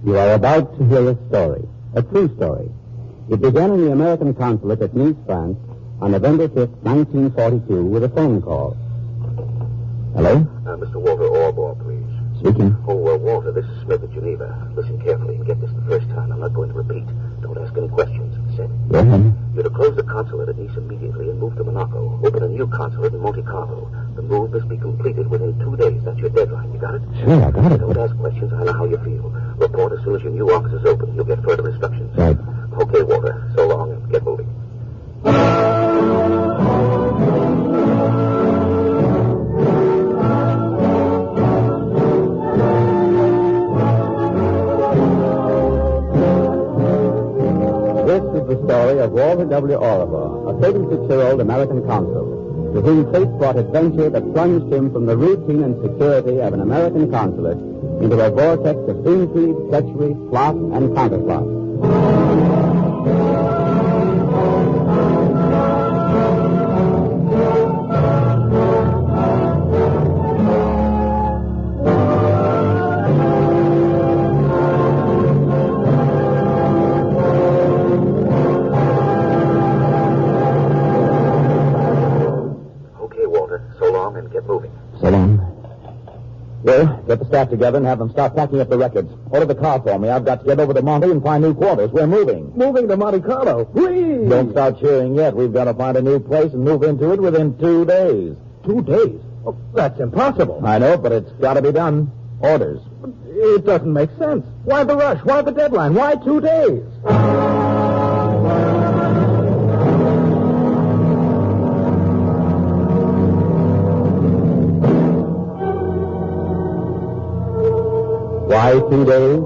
You are about to hear a story, a true story. It began in the American consulate at Nice, France, on November 5th, 1942, with a phone call. Hello? Mr. Walter Orbaugh, please. Speaking. Walter, this is Smith at Geneva. Listen carefully and get this the first time. I'm not going to repeat. Don't ask any questions. Said. Go ahead. You're to close the consulate at Nice immediately and move to Monaco. Open a new consulate in Monte Carlo. The move must be completed within 2 days. That's your deadline. You got it? Sure, I got it. Don't ask questions. I know how you feel. Report as soon as your new office is open. You'll get further instructions. Right. Okay, Walter. So long and get moving. This is the story of Walter W. Orbaugh, a 36-year-old American consul, to whom fate brought adventure that plunged him from the routine and security of an American consulate into a vortex of intrigue, treachery, plot, and counterplot. Okay, Walter. So long and get moving. So long. Well, get the staff together and have them start packing up the records. Order the car for me. I've got to get over to Monte and find new quarters. We're moving. Moving to Monte Carlo. Whee! Don't start cheering yet. We've got to find a new place and move into it within 2 days. 2 days? Oh, that's impossible. I know, but it's got to be done. Orders. It doesn't make sense. Why the rush? Why the deadline? Why 2 days? Why 2 days?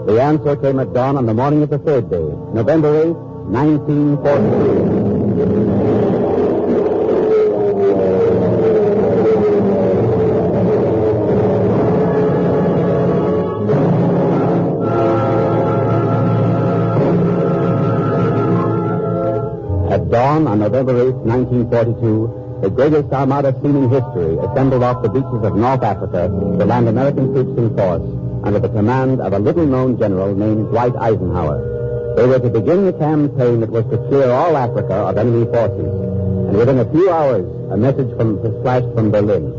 The answer came at dawn on the morning of the third day, November 8th, 1942. At dawn on November 8th, 1942, the greatest armada seen in history assembled off the beaches of North Africa to land American troops in force under the command of a little-known general named Dwight Eisenhower. They were to begin the campaign that was to clear all Africa of enemy forces. And within a few hours, a message flashed from Berlin.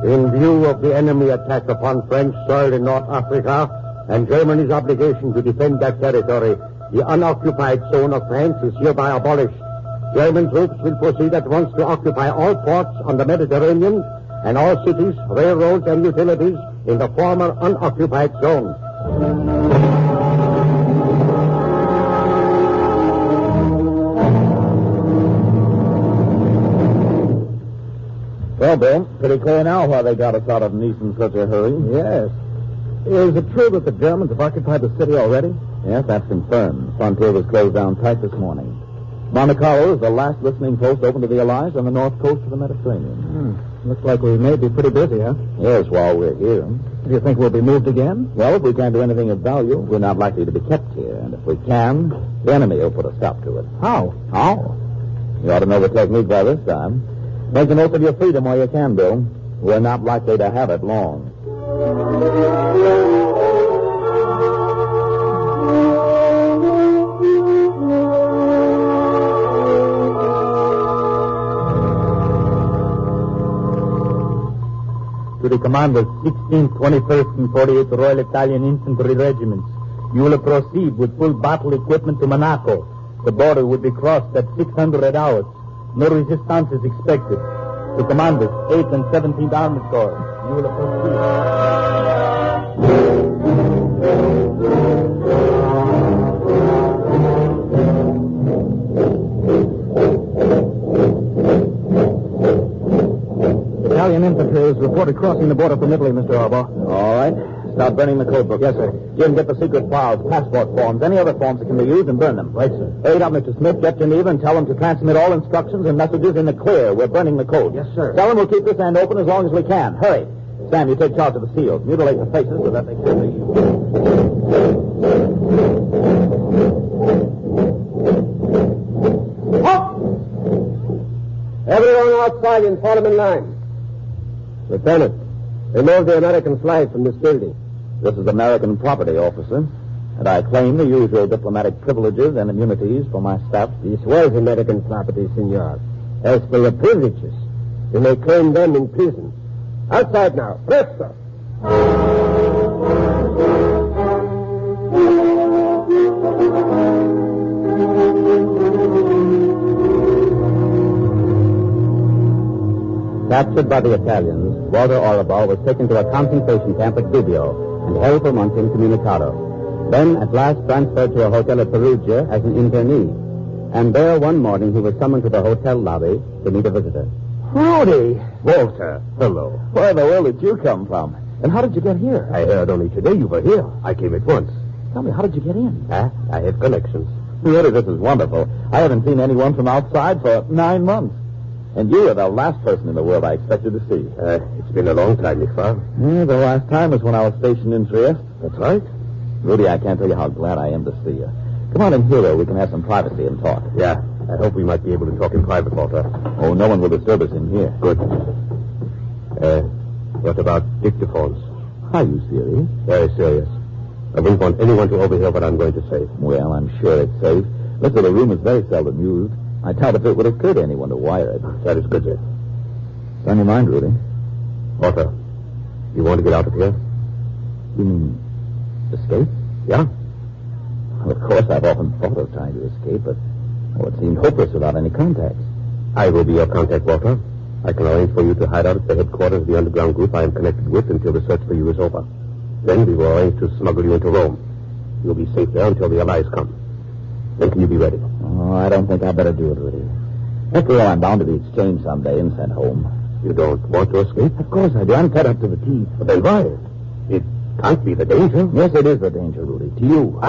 In view of the enemy attack upon French soil in North Africa and Germany's obligation to defend that territory, the unoccupied zone of France is hereby abolished. German troops will proceed at once to occupy all ports on the Mediterranean and all cities, railroads, and utilities in the former unoccupied zone. Well, Bill, pretty clear now why they got us out of Nice in such a hurry. Yes. Is it true that the Germans have occupied the city already? Yes, that's confirmed. The frontier was closed down tight this morning. Monte Carlo is the last listening post open to the Allies on the north coast of the Mediterranean. Looks like we may be pretty busy, huh? Yes, while we're here. Do you think we'll be moved again? Well, if we can't do anything of value, we're not likely to be kept here. And if we can, the enemy will put a stop to it. How? How? You ought to know the technique by this time. Make the most of your freedom while you can, Bill. We're not likely to have it long. To the commanders, 16th, 21st, and 48th Royal Italian Infantry Regiments. You will proceed with full battle equipment to Monaco. The border will be crossed at 600 hours. No resistance is expected. To commanders, 8th and 17th Armored Corps. You will proceed. Italian infantry is reported crossing the border from Italy, Mr. Orbaugh. All right. Start burning the code book. Yes, sir. Jim, get the secret files, passport forms, any other forms that can be used, and burn them. Right, sir. Hurry up, Mr. Smith. Get Geneva and tell them to transmit all instructions and messages in the clear. We're burning the code. Yes, sir. Tell them we'll keep this end open as long as we can. Hurry. Sam, you take charge of the seals. Mutilate the faces so that they can see you. Halt! Everyone outside and form in line. Lieutenant, remove the American flag from this building. This is American property, officer. And I claim the usual diplomatic privileges and immunities for my staff. This was American property, senor. As for your privileges, you may claim them in prison. Outside now. Presto. Captured by the Italians, Walter Oribal was taken to a concentration camp at Gubbio and held for months incommunicado. Then, at last, transferred to a hotel at Perugia as an internee. And there, one morning, he was summoned to the hotel lobby to meet a visitor. Rudy! Walter, hello. Where the world did you come from? And how did you get here? I heard only today you were here. I came at once. Tell me, how did you get in? I have connections. Really, this is wonderful. I haven't seen anyone from outside for 9 months. And you are the last person in the world I expected to see. It's been a long time, Miss Farr. Yeah, the last time was when I was stationed in Trieste. That's right. Rudy, I can't tell you how glad I am to see you. Come on in here where we can have some privacy and talk. Yeah, I hope we might be able to talk in private, Walter. Oh, no one will disturb us in here. Good. What about dictaphones? Are you serious? Very serious. I wouldn't want anyone to overhear what I'm going to say. Well, I'm sure it's safe. Listen, the room is very seldom used. I doubt if it would occur to anyone to wire it. That is good, sir. It's on your mind, Rudy. Walter, you want to get out of here? You mean escape? Yeah? Well, of course, I've often thought of trying to escape, but it seemed hopeless without any contacts. I will be your contact, Walter. I can arrange for you to hide out at the headquarters of the underground group I am connected with until the search for you is over. Then we will arrange to smuggle you into Rome. You'll be safe there until the Allies come. When can you be ready? Oh, I don't think I'd better do it, Rudy. After all, I'm bound to be exchanged someday and sent home. You don't want to escape? Of course I do. I'm fed up to the teeth. But then why? It can't be the danger. Yes, it is the danger, Rudy. To you.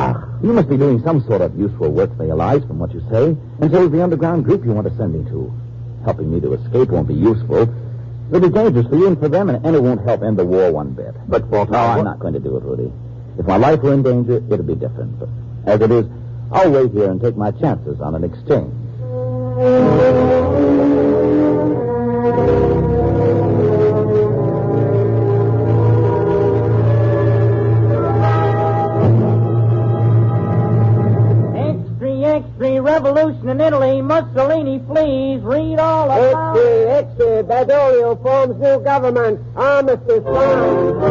You must be doing some sort of useful work for the Allies, from what you say. And so is the underground group you want to send me to. Helping me to escape won't be useful. It'll be dangerous for you and for them, and it won't help end the war one bit. But, Walter... No, I'm not going to do it, Rudy. If my life were in danger, it'd be different. But as it is, I'll wait here and take my chances on an exchange. Extra, revolution in Italy, Mussolini flees, read all about it. Extra, Badoglio forms new government, armistice signed.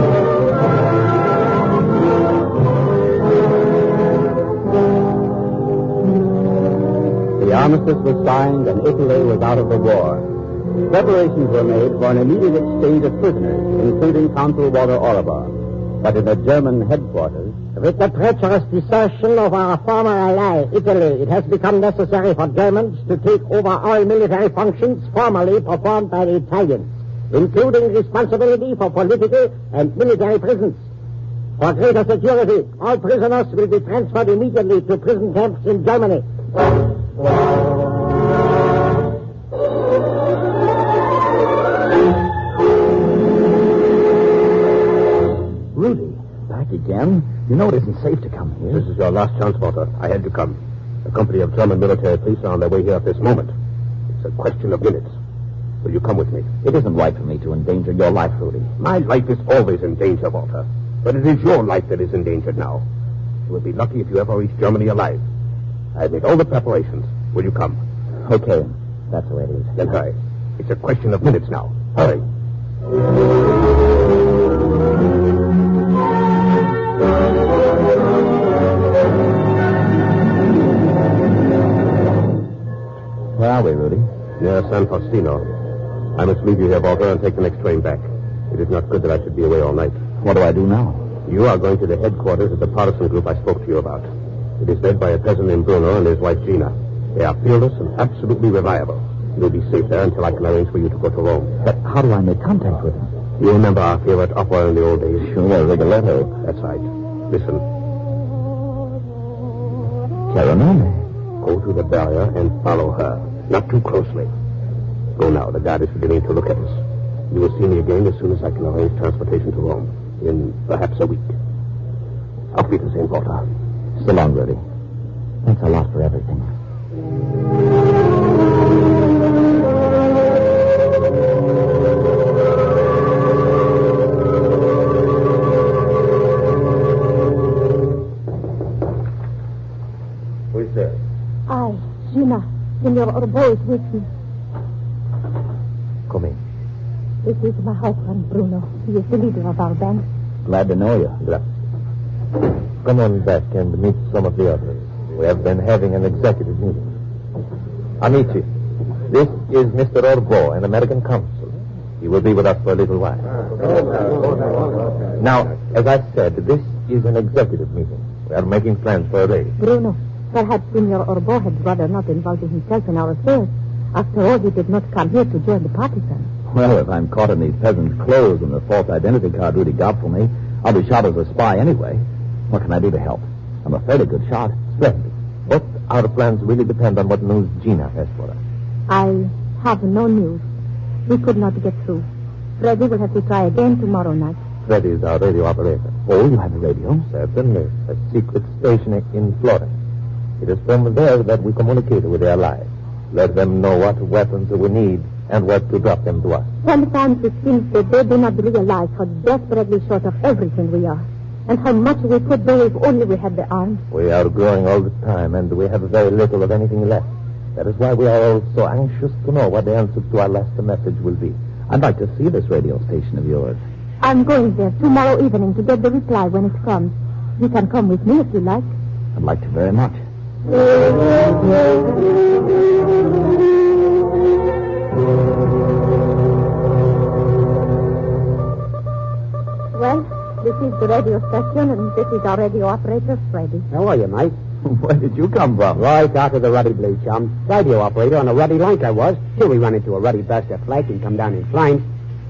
The armistice was signed and Italy was out of the war. Preparations were made for an immediate exchange of prisoners, including Consul Walter Oribal. But in the German headquarters... With the treacherous desertion of our former ally, Italy, it has become necessary for Germans to take over all military functions formerly performed by the Italians, including responsibility for political and military prisons. For greater security, all prisoners will be transferred immediately to prison camps in Germany. Rudy, back again? You know it isn't safe to come here. This is your last chance, Walter. I had to come. A company of German military police are on their way here at this moment. It's a question of minutes. Will you come with me? It isn't right for me to endanger your life, Rudy. My life is always in danger, Walter. But it is your life that is endangered now. You will be lucky if you ever reach Germany alive. I've made all the preparations. Will you come? Okay. That's the way it is. Then hurry. It's a question of minutes now. Hurry. Where are we, Rudy? Near San Faustino. I must leave you here, Walter, and take the next train back. It is not good that I should be away all night. What do I do now? You are going to the headquarters of the partisan group I spoke to you about. It is led by a peasant named Bruno and his wife Gina. They are fearless and absolutely reliable. You'll be safe there until I can arrange for you to go to Rome. But how do I make contact with him? You remember our favorite opera in the old days? Sure, Rigoletto. That's right. Listen. Caronone. Go to the barrier and follow her. Not too closely. Go now. The guard is beginning to look at us. You will see me again as soon as I can arrange transportation to Rome. In perhaps a week. Auf Wiedersehen, Walter. So long, Rudy. Thanks a lot for everything. Senor Orbo is with me. Come in. This is my husband, Bruno. He is the leader of our band. Glad to know you. Gracias. Come on back and meet some of the others. We have been having an executive meeting. Amici, this is Mr. Orbo, an American consul. He will be with us for a little while. Now, as I said, this is an executive meeting. We are making plans for a raid. Bruno, perhaps Senor Orbo had rather not involved himself in our affairs. After all, he did not come here to join the partisans. Well, if I'm caught in these peasants' clothes and the false identity card Rudy got for me, I'll be shot as a spy anyway. What can I do to help? I'm a fairly good shot. Splendid. But our plans really depend on what news Gina has for us. I have no news. We could not get through. Freddy will have to try again tomorrow night. Freddy is our radio operator. Oh, you have a radio? Certainly. A secret station in Florence. It is from there that we communicate with their allies. Let them know what weapons we need and where to drop them to us. Sometimes it seems that they do not realize how desperately short of everything we are, and how much we could do if only we had the arms. We are growing all the time, and we have very little of anything left. That is why we are all so anxious to know what the answer to our last message will be. I'd like to see this radio station of yours. I'm going there tomorrow evening to get the reply when it comes. You can come with me if you like. I'd like to very much. Well, this is the radio station, and this is our radio operator, Freddy. How are you, mate? Where did you come from? Right out of the Ruddy Blue, chum. Radio operator on a Ruddy Light I was, till we run into a Ruddy Buster flake and come down in flames.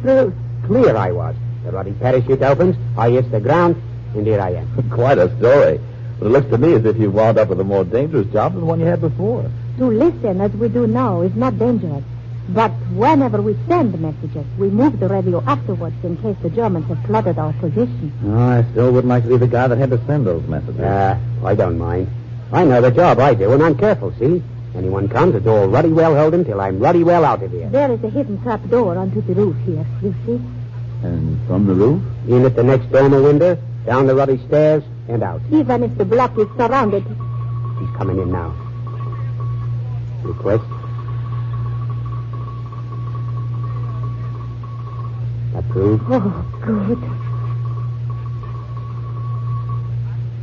Clear I was. The Ruddy parachute opens, I hit the ground, and here I am. Quite a story. But it looks to me as if you've wound up with a more dangerous job than the one you had before. To listen as we do now is not dangerous. But whenever we send messages, we move the radio afterwards in case the Germans have flooded our position. Oh, I still wouldn't like to be the guy that had to send those messages. I don't mind. I know the job I do, and I'm careful, see? Anyone comes, it's all ruddy well holden till I'm ruddy well out of here. There is a hidden trap door onto the roof here, you see? And from the roof? In at the next dormer window, down the ruddy stairs, and out. Even if the block is surrounded. He's coming in now. Request. Approved. Oh, good.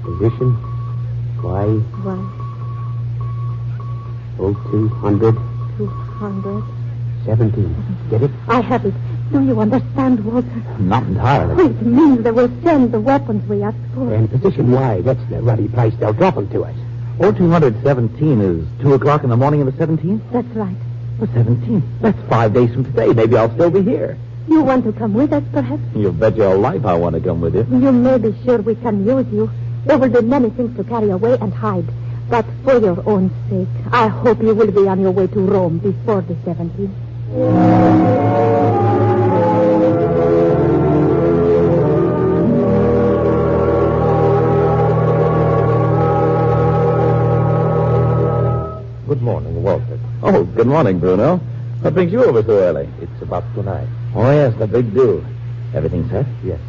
Position. Y. One, 200. 200. 17. Get it? I have it. Do you understand, Walter? Not entirely. It means they will send the weapons we asked for. And position Y. That's the ruddy place they'll drop them to us. 0217 is 2 o'clock in the morning of the 17th? That's right. The 17th? That's 5 days from today. Maybe I'll still be here. You want to come with us, perhaps? You'll bet your life I want to come with you. You may be sure we can use you. There will be many things to carry away and hide. But for your own sake, I hope you will be on your way to Rome before the 17th. Good morning, Walter. Oh, good morning, Bruno. What brings you over so early? It's about tonight. Oh, yes, the big do. Everything set? Yes.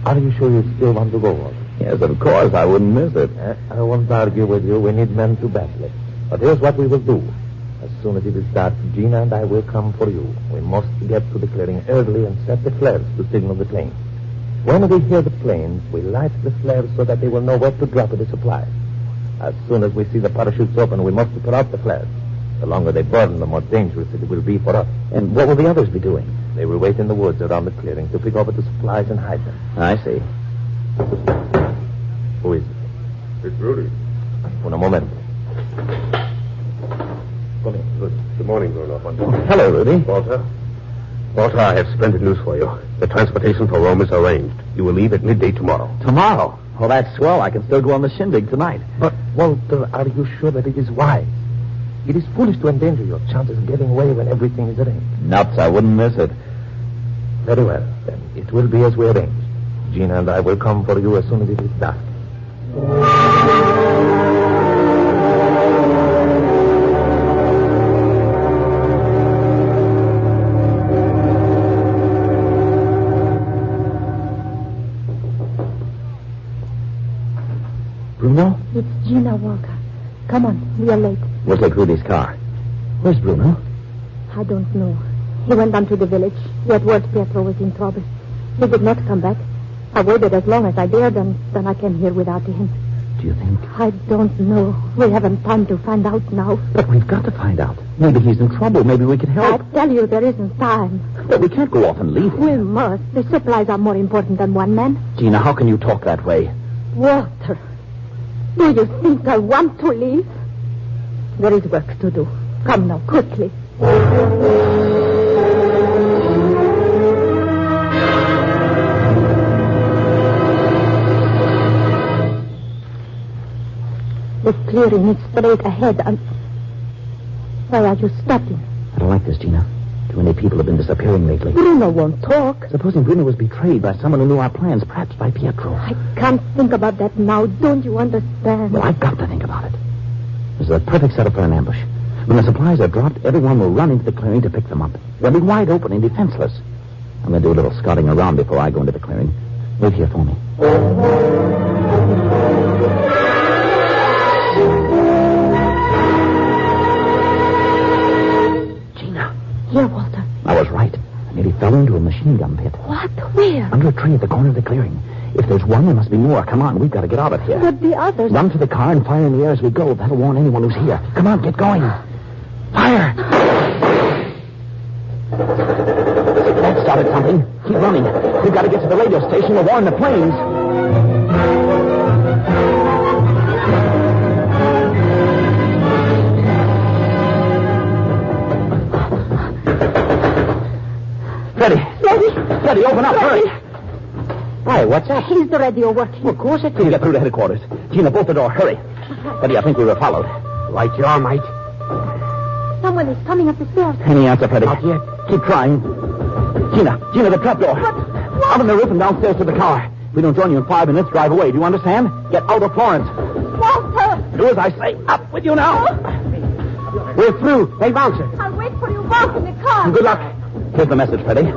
Are you sure you still want to go, Walter? Yes, of course. I wouldn't miss it. I won't argue with you. We need men to battle it. But here's what we will do. As soon as it is dark, Gina and I will come for you. We must get to the clearing early and set the flares to signal the planes. When we hear the planes, we light the flares so that they will know where to drop the supplies. As soon as we see the parachutes open, we must put out the flares. The longer they burn, the more dangerous it will be for us. And what will the others be doing? They will wait in the woods around the clearing to pick over the supplies and hide them. I see. Who is it? It's Rudy. Un momento. Come in. Good morning, Bruno. Hello, Rudy. Walter, I have splendid news for you. The transportation for Rome is arranged. You will leave at midday tomorrow. Tomorrow? Well, that's swell. I can still go on the shindig tonight. But, Walter, are you sure that it is wise? It is foolish to endanger your chances of getting away when everything is arranged. Nuts. I wouldn't miss it. Very well, then. It will be as we arranged. Gina and I will come for you as soon as it is dark. Bruno? It's Gina Walker. Come on, we are late. We'll take Rudy's car. Where's Bruno? I don't know. He went down to the village. He had word Pietro was in trouble. He did not come back. I waited as long as I dared, and then I came here without him. Do you think? I don't know. We haven't time to find out now. But we've got to find out. Maybe he's in trouble. Maybe we can help. I tell you, there isn't time. But we can't go off and leave him. We must. The supplies are more important than one man. Gina, how can you talk that way? Walter, do you think I want to leave? There is work to do. Come now, quickly. The clearing is straight ahead. Why are you stopping? I don't like this, Gina. Too many people have been disappearing lately. Bruno won't talk. Supposing Bruno was betrayed by someone who knew our plans, perhaps by Pietro. I can't think about that now. Don't you understand? Well, I've got to think about it. This is a perfect setup for an ambush. When the supplies are dropped, everyone will run into the clearing to pick them up. They'll be wide open and defenseless. I'm going to do a little scouting around before I go into the clearing. Wait here for me. Gina. Here, Walter. I was right. I nearly fell into a machine gun pit. What? Where? Under a tree at the corner of the clearing. If there's one, there must be more. Come on, we've got to get out of here. But the others... Run to the car and fire in the air as we go. That'll warn anyone who's here. Come on, get going. Fire! That started something. Keep running. We've got to get to the radio station to warn the planes. Freddie, open up, hurry. Hi, what's up? Is the radio working? Well, of course it can. Get through to headquarters. Gina, bolt the door. Hurry. Freddie, I think we were followed. Right you are, mate. Someone is coming up the stairs. Any answer, Freddie? Not yet. Keep trying. Gina, the trapdoor. Out on the roof and downstairs to the car. If we don't join you in 5 minutes, drive away. Do you understand? Get out of Florence. Walter! Do as I say. Up with you now. We're through. Hey, bouncer. I'll wait for you both in the car. Good luck. Here's the message, Freddie.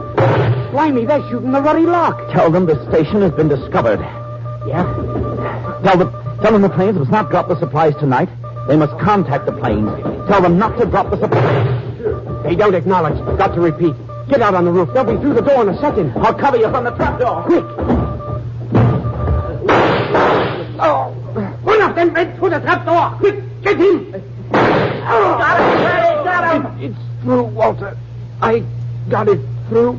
Blimey, they're shooting the ruddy lock. Tell them the station has been discovered. Yeah? Tell them the planes must not drop the supplies tonight. They must contact the planes. Tell them not to drop the supplies. They don't acknowledge. Got to repeat. Get out on the roof. They'll be through the door in a second. I'll cover you from the trapdoor. Quick. Oh. One of them went through the trapdoor. Quick, get him. Got him, Freddie, got him. It's through, Walter. I got it through.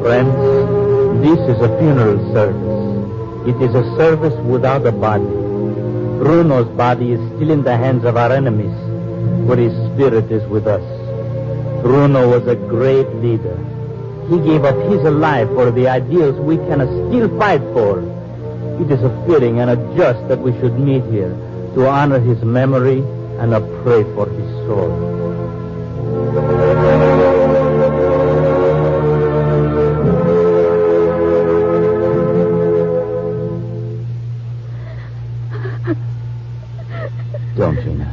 Friends, this is a funeral service. It is a service without a body. Bruno's body is still in the hands of our enemies, but his spirit is with us. Bruno was a great leader. He gave up his life for the ideals we can still fight for. It is a fitting and a just that we should meet here to honor his memory and pray for his soul. Don't, Gina.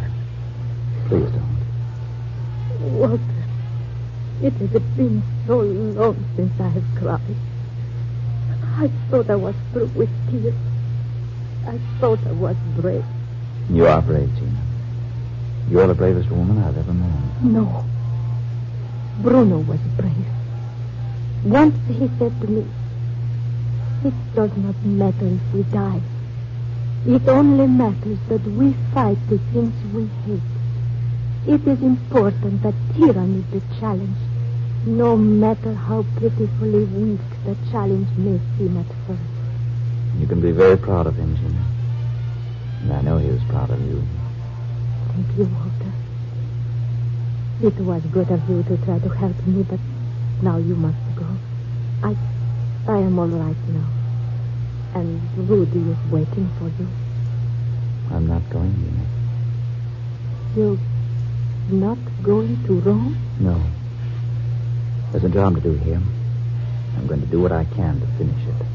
Please don't. Walter, it has been so long since I have cried. I thought I was through with tears. I thought I was brave. You are brave, Gina. You're the bravest woman I've ever known. No. Bruno was brave. Once he said to me, "It does not matter if we die. It only matters that we fight the things we hate. It is important that tyranny is the challenge, no matter how pitifully weak the challenge may seem at first." You can be very proud of him, Gina. And I know he was proud of you. Thank you, Walter. It was good of you to try to help me, but now you must go. I am all right now. And Rudy is waiting for you. I'm not going, Gina. You're not going to Rome? No. There's a job to do here. I'm going to do what I can to finish it.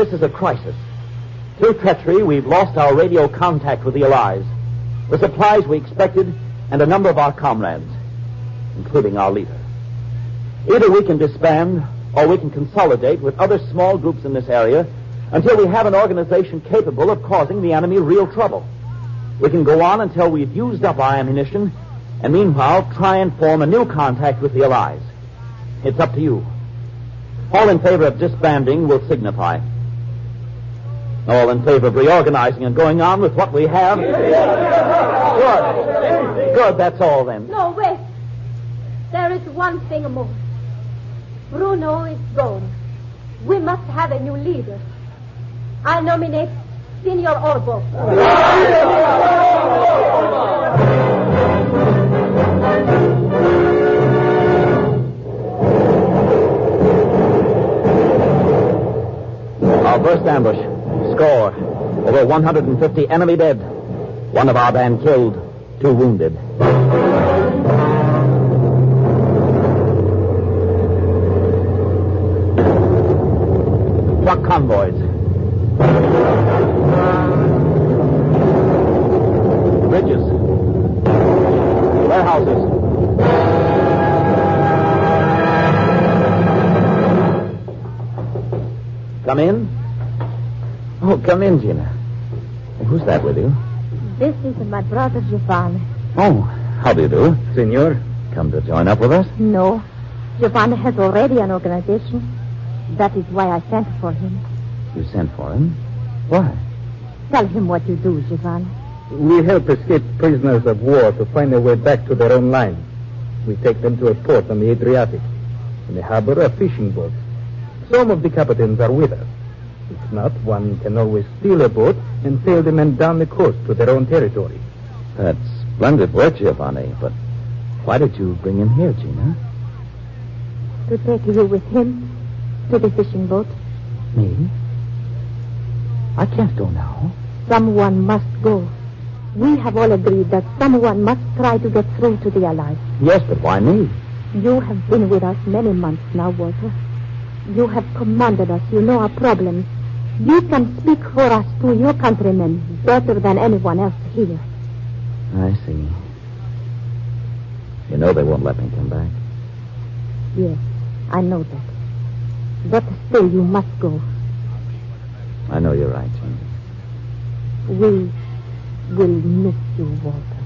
this is a crisis. Through treachery, we've lost our radio contact with the Allies, the supplies we expected, and a number of our comrades, including our leader. Either we can disband, or we can consolidate with other small groups in this area until we have an organization capable of causing the enemy real trouble. We can go on until we've used up our ammunition, and meanwhile try and form a new contact with the Allies. It's up to you. All in favor of disbanding will signify. All in favor of reorganizing and going on with what we have? Good. Good, that's all then. No, wait. There is one thing more. Bruno is gone. We must have a new leader. I nominate Senor Orbo. Our first ambush. Score. Over 150 enemy dead. One of our band killed. 2 wounded. Truck convoys. Bridges. Warehouses. Come in. Oh, come in, Gina. Who's that with you? This is my brother Giovanni. Oh, how do you do? Senor? Come to join up with us? No. Giovanni has already an organization. That is why I sent for him. You sent for him? Why? Tell him what you do, Giovanni. We help escaped prisoners of war to find their way back to their own lines. We take them to a port on the Adriatic. In the harbor, a fishing boat. Some of the captains are with us. If not, one can always steal a boat and sail the men down the coast to their own territory. That's splendid work, Giovanni, but why did you bring him here, Gina? To take you with him to the fishing boat. Me? I can't go now. Someone must go. We have all agreed that someone must try to get through to the Allies. Yes, but why me? You have been with us many months now, Walter. You have commanded us. You know our problems. You can speak for us to your countrymen better than anyone else here. I see. You know they won't let me come back. Yes, I know that. But still, you must go. I know you're right, Gina. We will miss you, Walter.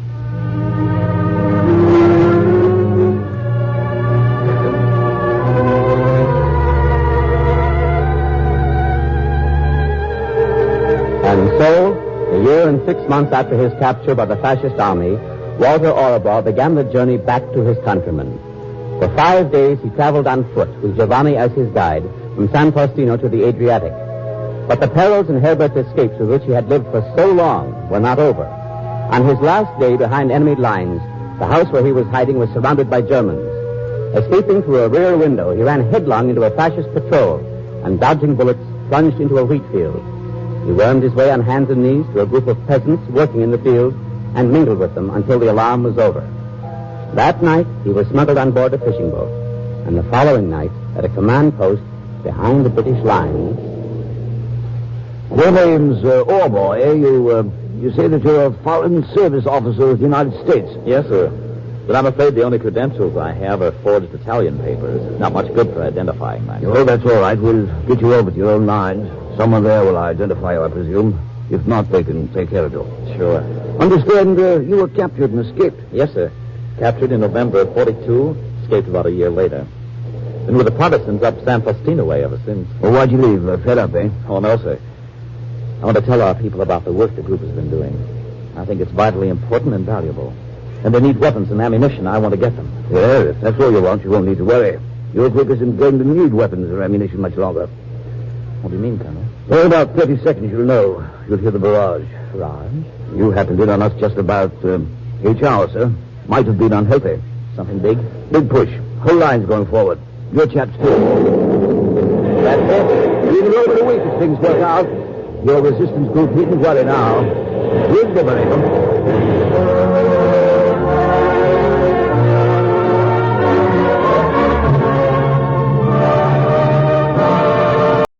And so, a year and 6 months after his capture by the fascist army, Walter Orobor began the journey back to his countrymen. For 5 days, he traveled on foot, with Giovanni as his guide, from San Faustino to the Adriatic. But the perils and Herbert's escapes with which he had lived for so long were not over. On his last day behind enemy lines, the house where he was hiding was surrounded by Germans. Escaping through a rear window, he ran headlong into a fascist patrol and, dodging bullets, plunged into a wheat field. He wormed his way on hands and knees to a group of peasants working in the field and mingled with them until the alarm was over. That night, he was smuggled on board a fishing boat. And the following night, at a command post behind the British lines... Your name's Orbo, eh? You say that you're a foreign service officer of the United States. Yes, sir. But I'm afraid the only credentials I have are forged Italian papers. Not much good for identifying myself. Oh, that's all right. We'll get you over to your own lines. Someone there will identify you, I presume. If not, they can take care of you. Sure. Understand you were captured and escaped. Yes, sir. Captured in November of 42, escaped about a year later. Been with the Protestants up San Faustino way ever since. Well, why'd you leave? Fed up, eh? Oh, no, sir. I want to tell our people about the work the group has been doing. I think it's vitally important and valuable. And they need weapons and ammunition. I want to get them. Yeah, if that's all you want, you won't need to worry. Your group isn't going to need weapons or ammunition much longer. What do you mean, Colonel? Well, in about 30 seconds, you'll know. You'll hear the barrage. Barrage? You happened in on us just about 8 hours, sir. Might have been unhealthy. Something big? Big push. Whole line's going forward. Your chaps too. That's it. Even over the week if things work out. Your resistance group needn't worry now. We'll liberate them.